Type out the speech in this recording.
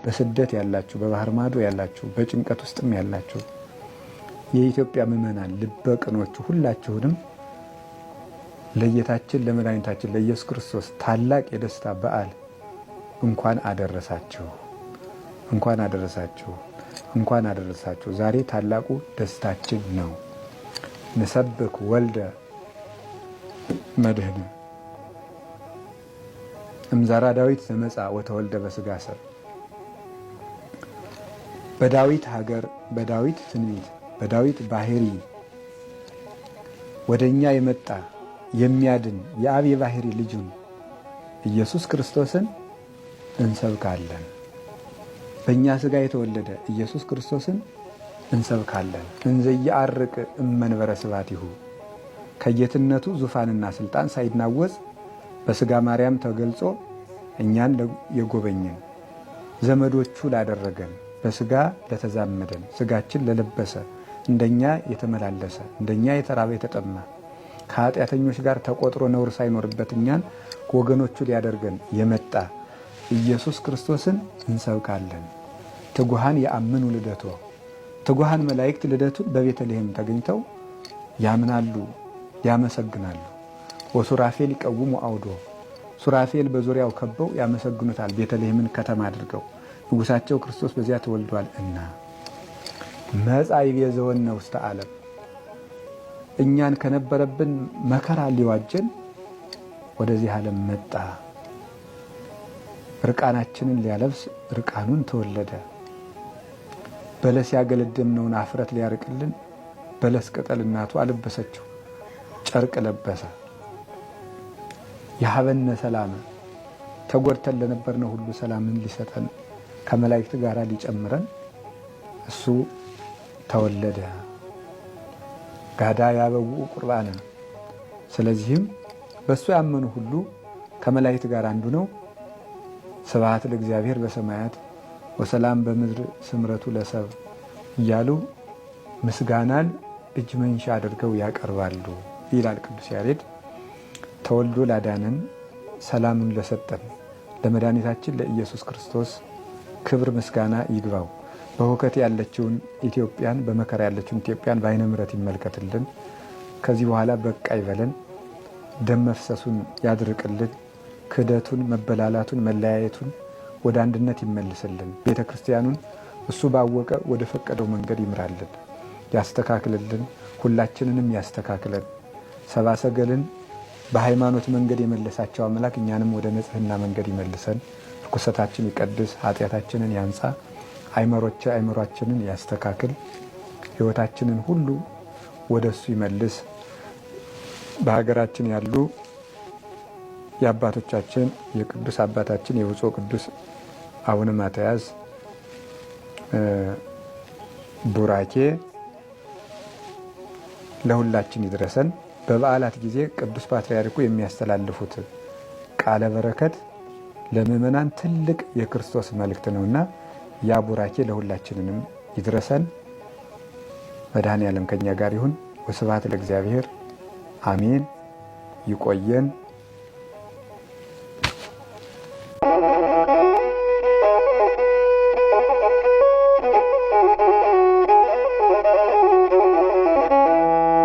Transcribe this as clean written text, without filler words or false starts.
በስደት ያላችሁ፣ በባህር ማዶ ያላችሁ፣ በጭንቀት ውስጥም ያላችሁ የኢትዮጵያ ምዕመናን ልበ ቅኖቹ ሁላችሁንም ለጌታችን ለመድኃኒታችን ለኢየሱስ ክርስቶስ ታላቅ የደስታ በዓል እንኳን አደረሳችሁ፣ እንኳን አደረሳችሁ፣ እንኳን አደረሳችሁ። ዛሬ ታላቁ ደስታችን ነው። ንሰብክ ወልደ መድህን እምዛራ ዳዊት ዘመጻ ወተወልደ በስጋ ሰብ። በዳዊት ሀገር፣ በዳዊት ትንቢት፣ በዳዊት ባህሪ ወደኛ የመጣ የሚያድን የአብ የባህሪ ልጁን ኢየሱስ ክርስቶስን እንሰብካለን። በእኛ ስጋ የተወለደ ኢየሱስ ክርስቶስን እንሰብካለን። እንዘ ይዐርቅ እመንበረ ስብሐቲሁ ከጌትነቱ ዙፋንና ስልጣን ሳይናወጽ በስጋ ማርያም ተገልጾ እኛን የጎበኘን ዘመዶቹ ላደረገን በስጋ ለተዛመደን ስጋችን ለለበሰ እንደኛ የተመላለሰ እንደኛ የተራበ የተጠማ ከኃጢአተኞች ጋር ተቆጥሮ ነውር ሳይኖርበት እኛን ወገኖቹ ሊያደርገን የመጣ ኢየሱስ ክርስቶስን እንሰብካለን። ትጉሃን የአምኑ ልደቶ ትጉሃን መላእክት ልደቱን በቤተልሔም ተገኝተው ያምናሉ፣ ያመሰግናሉ። ወሱራፌል ይቀውሙ አውዶ ሱራፌል በዙሪያው ከበው ያመሰግኑታል። ቤተልሔምን ከተማ አድርገው ንጉሳቸው ክርስቶስ በዚያ ተወልዷል እና መጻ ይቤዘወነ ውስተ ዓለም እኛን ከነበረብን መከራ ሊዋጀን ወደዚህ ዓለም መጣ። ርቃናችንን ሊያለብስ ርቃኑን ተወለደ። በለስ ያገለደምነውን አፍረት ሊያርቅልን በለስ ቅጠል እናቱ አለበሰችው፣ ጨርቅ ለበሰ። የሀበነ ሰላም ተጎድተን ለነበርነው ሁሉ ሰላምን ሊሰጠን ከመላእክት ጋር ሊጨምረን እሱ ተወለደ። ጋዳ ያበው ቁርባነ ስለዚህም በእሱ ያመኑ ሁሉ ከመላእክት ጋር አንዱ ነው። ስብሐት ለእግዚአብሔር በሰማያት ወሰላም በምድር ስምረቱ ለሰብ እያሉ ምስጋናን እጅ መንሻ አድርገው ያቀርባሉ ይላል ቅዱስ ያሬድ። ተወልዶ ላዳነን ሰላሙን ለሰጠን ለመድኃኒታችን ለኢየሱስ ክርስቶስ ክብር ምስጋና ይግባው። በሁከት ያለችውን ኢትዮጵያን፣ በመከራ ያለችውን ኢትዮጵያን በዓይነ ምሕረት ይመልከትልን። ከዚህ በኋላ በቃ ይበለን። ደም መፍሰሱን ያድርቅልን። ክህደቱን፣ መበላላቱን፣ መለያየቱን ወደ አንድነት ይመልስልን። ቤተ ክርስቲያኑን እሱ ባወቀ ወደ ፈቀደው መንገድ ይምራልን፣ ያስተካክልልን። ሁላችንንም ያስተካክለን። ሰብአ ሰገልን በሃይማኖት መንገድ የመለሳቸው አምላክ እኛንም ወደ ንጽሕና መንገድ ይመልሰን። ርኩሰታችን ይቀድስ፣ ኃጢአታችንን ያንጻ፣ አይምሯችንን ያስተካክል፣ ሕይወታችንን ሁሉ ወደ እሱ ይመልስ። በሀገራችን ያሉ የአባቶቻችን የቅዱስ አባታችን የብፁዕ ቅዱስ አቡነ ማትያስ ቡራኬ ለሁላችን ይድረሰን። በበዓላት ጊዜ ቅዱስ ፓትርያርኩ የሚያስተላልፉት ቃለ በረከት ለምእመናን ትልቅ የክርስቶስ መልእክት ነውና ያ ቡራኬ ለሁላችንንም ይድረሰን። መድኃኔ ዓለም ከኛ ጋር ይሁን። ወስብሐት ለእግዚአብሔር አሜን። ይቆየን።